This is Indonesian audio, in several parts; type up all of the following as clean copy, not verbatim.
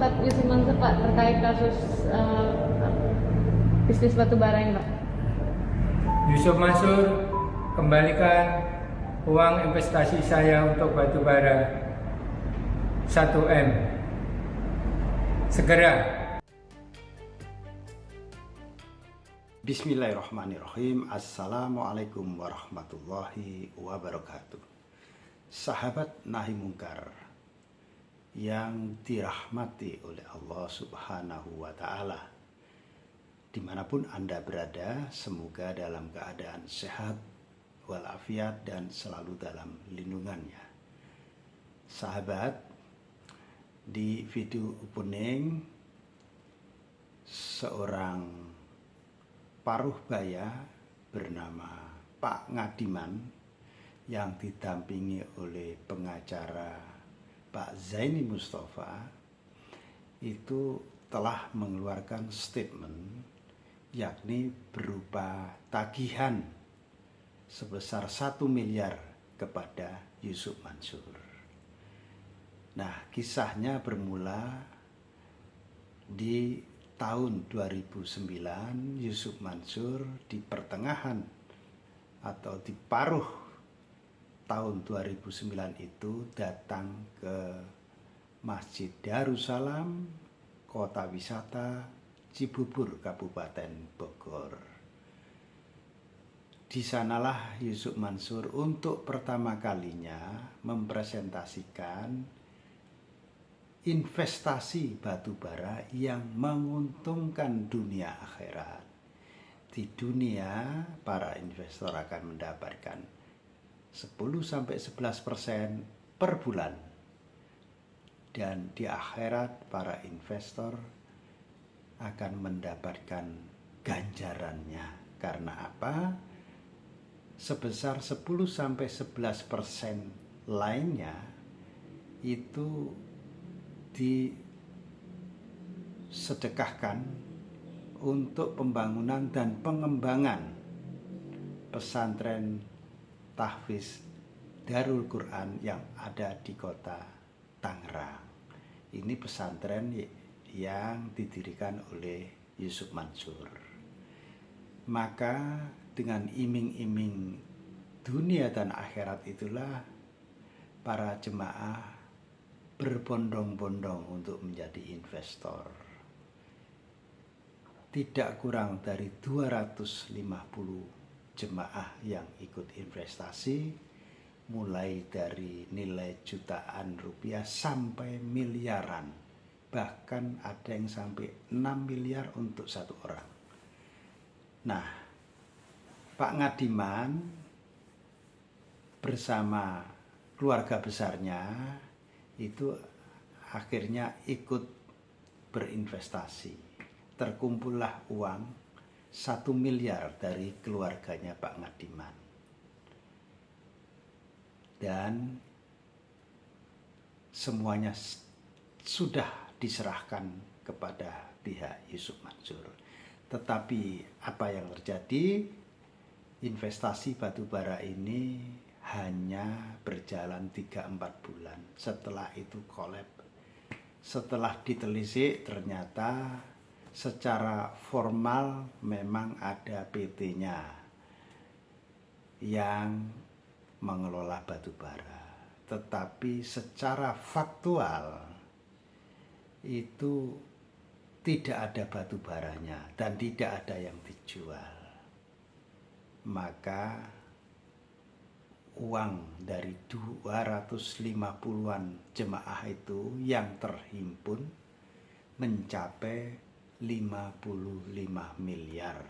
Ustadz Yusuf Mansur Pak terkait kasus bisnis batubara ini Pak? Yusuf Mansur, kembalikan uang investasi saya untuk batubara 1M segera. Bismillahirrahmanirrahim. Assalamualaikum warahmatullahi wabarakatuh. Sahabat Nahi Mungkar yang dirahmati oleh Allah Subhanahu wa Ta'ala, dimanapun Anda berada, semoga dalam keadaan sehat walafiat dan selalu dalam lindungannya. Sahabat, di video opening seorang paruh baya bernama Pak Ngadiman yang didampingi oleh pengacara Pak Zaini Mustafa itu telah mengeluarkan statement, yakni berupa tagihan sebesar 1 miliar kepada Yusuf Mansur. Nah, kisahnya bermula di tahun 2009. Yusuf Mansur di pertengahan atau di paruh tahun 2009 itu datang ke Masjid Darussalam, kota wisata Cibubur, Kabupaten Bogor. Di sanalah Yusuf Mansur untuk pertama kalinya mempresentasikan investasi batubara yang menguntungkan dunia akhirat. Di dunia, para investor akan mendapatkan 10-11% per bulan. Dan di akhirat, para investor akan mendapatkan ganjarannya. Karena apa? Sebesar 10-11% lainnya itu disedekahkan untuk pembangunan dan pengembangan pesantren tahfiz Darul Quran yang ada di kota Tangerang. Ini pesantren yang didirikan oleh Yusuf Mansur. Maka dengan iming-iming dunia dan akhirat itulah para jemaah berbondong-bondong untuk menjadi investor. Tidak kurang dari 250 jemaah yang ikut investasi, mulai dari nilai jutaan rupiah sampai miliaran. Bahkan ada yang sampai 6 miliar untuk satu orang. Nah, Pak Ngadiman bersama keluarga besarnya itu akhirnya ikut berinvestasi. Terkumpullah uang 1 miliar dari keluarganya Pak Ngadiman. Dan semuanya sudah diserahkan kepada pihak Yusuf Mansur. Tetapi apa yang terjadi? Investasi batubara ini hanya berjalan 3-4 bulan. Setelah itu kolab. Setelah ditelisik ternyata secara formal memang ada PT-nya yang mengelola batubara. Tetapi secara faktual itu tidak ada batu baranya dan tidak ada yang dijual. Maka uang dari 250-an jemaah itu yang terhimpun mencapai 55 miliar.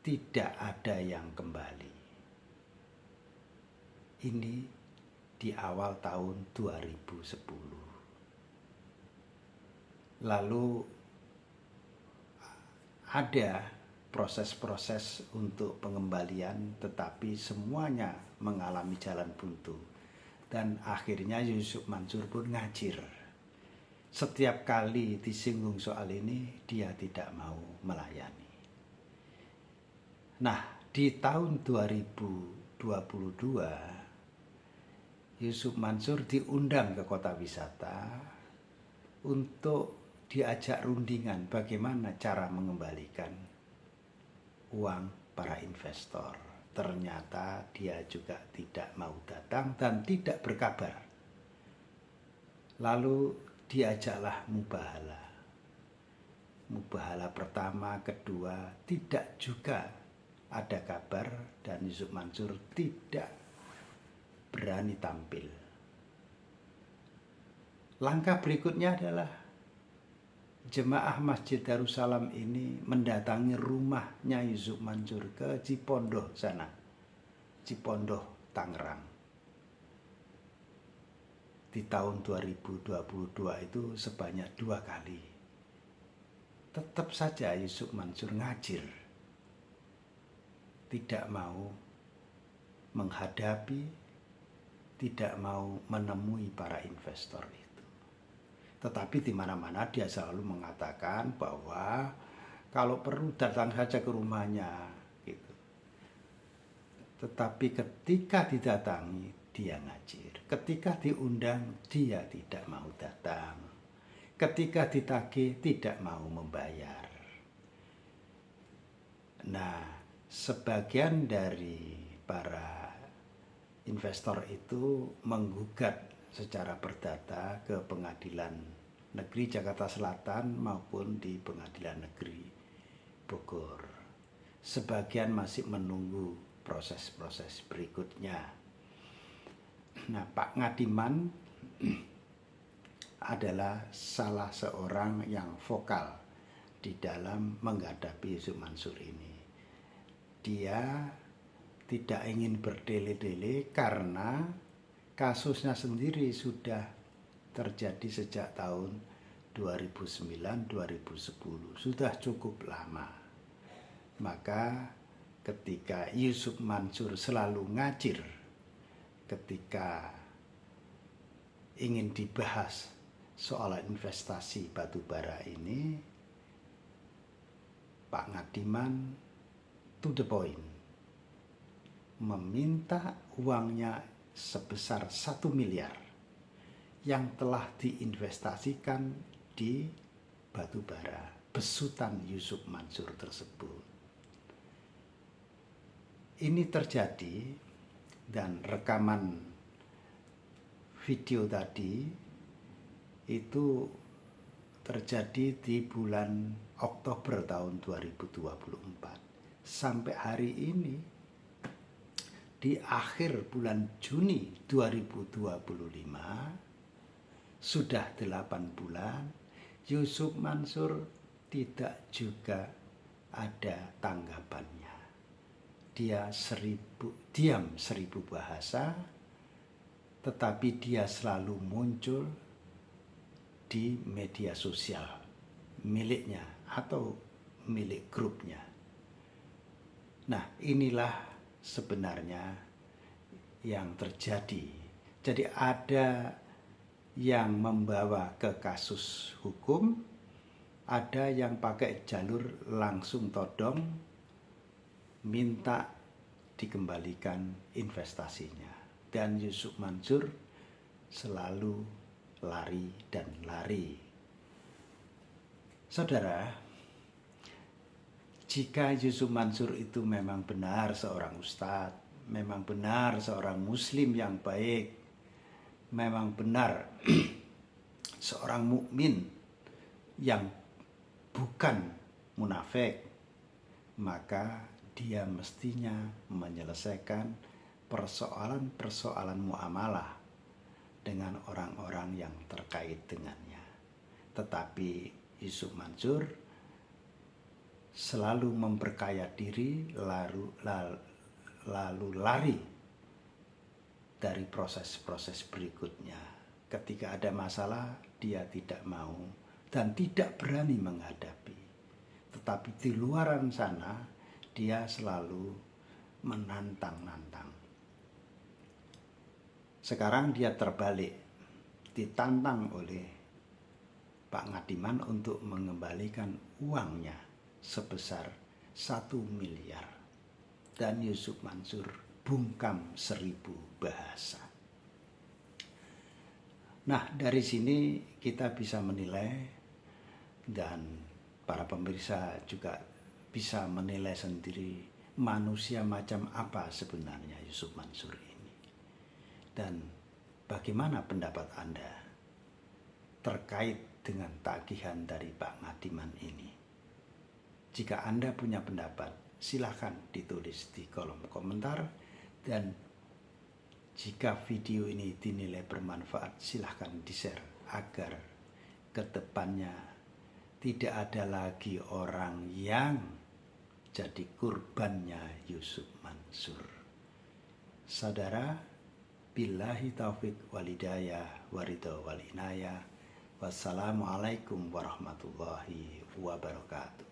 Tidak ada yang kembali. Ini di awal tahun 2010. Lalu ada proses-proses untuk pengembalian, tetapi semuanya mengalami jalan buntu. Dan akhirnya Yusuf Mansur pun ngajir. Setiap kali disinggung soal ini, dia tidak mau melayani. Nah, di tahun 2022 Yusuf Mansur diundang ke kota wisata untuk diajak rundingan bagaimana cara mengembalikan uang para investor. Ternyata dia juga tidak mau datang dan tidak berkabar. Lalu diajaklah mubahala. Mubahala pertama, kedua, tidak juga ada kabar dan Yusuf Mansur tidak berani tampil. Langkah berikutnya adalah jemaah Masjid Darussalam ini mendatangi rumahnya Yusuf Mansur ke Cipondoh sana, Cipondoh, Tangerang. Di tahun 2022 itu sebanyak 2 kali. Tetap saja Yusuf Mansur ngajir, tidak mau menghadapi, tidak mau menemui para investor itu. Tetapi di mana-mana dia selalu mengatakan bahwa kalau perlu datang saja ke rumahnya gitu. Tetapi ketika didatangi dia ngajir, ketika diundang dia tidak mau datang, ketika ditagih tidak mau membayar. Nah, sebagian dari para investor itu menggugat secara perdata ke Pengadilan Negeri Jakarta Selatan maupun di Pengadilan Negeri Bogor. Sebagian masih menunggu proses-proses berikutnya. Nah, Pak Ngadiman adalah salah seorang yang vokal di dalam menghadapi Yusuf Mansur ini. Dia tidak ingin berdele-dele karena kasusnya sendiri sudah terjadi sejak tahun 2009-2010, sudah cukup lama. Maka ketika Yusuf Mansur selalu ngajir, ketika ingin dibahas soal investasi batubara ini, Pak Ngadiman to the point, meminta uangnya sebesar 1 miliar yang telah diinvestasikan di batubara besutan Yusuf Mansur tersebut. Ini terjadi dan rekaman video tadi itu terjadi di bulan Oktober tahun 2024. Sampai hari ini di akhir bulan Juni 2025 sudah 8 bulan Yusuf Mansur tidak juga ada tanggapannya. Dia diam 1000 bahasa, tetapi dia selalu muncul di media sosial miliknya atau milik grupnya. Nah, inilah sebenarnya yang terjadi. Jadi ada yang membawa ke kasus hukum, ada yang pakai jalur langsung todong, minta dikembalikan investasinya. Dan Yusuf Mansur selalu lari dan lari. Saudara, jika Yusuf Mansur itu memang benar seorang ustadz, memang benar seorang muslim yang baik, memang benar seorang mukmin yang bukan munafik, maka dia mestinya menyelesaikan persoalan-persoalan muamalah dengan orang-orang yang terkait dengannya. Tetapi Yusuf Mansur selalu memperkaya diri lalu lari dari proses-proses berikutnya. Ketika ada masalah, dia tidak mau dan tidak berani menghadapi. Tetapi di luaran sana, dia selalu menantang-nantang. Sekarang dia terbalik, ditantang oleh Pak Ngadiman untuk mengembalikan uangnya sebesar 1 miliar. Dan Yusuf Mansur bungkam 1000 bahasa. Nah, dari sini kita bisa menilai dan para pemirsa juga bisa menilai sendiri manusia macam apa sebenarnya Yusuf Mansur ini. Dan bagaimana pendapat Anda terkait dengan tagihan dari Pak Ngadiman ini? Jika Anda punya pendapat, silakan ditulis di kolom komentar. Dan jika video ini dinilai bermanfaat, silahkan di-share agar kedepannya tidak ada lagi orang yang jadi kurbannya Yusuf Mansur. Saudara, billahi taufik walhidayah waridho walinayah. Wassalamualaikum warahmatullahi wabarakatuh.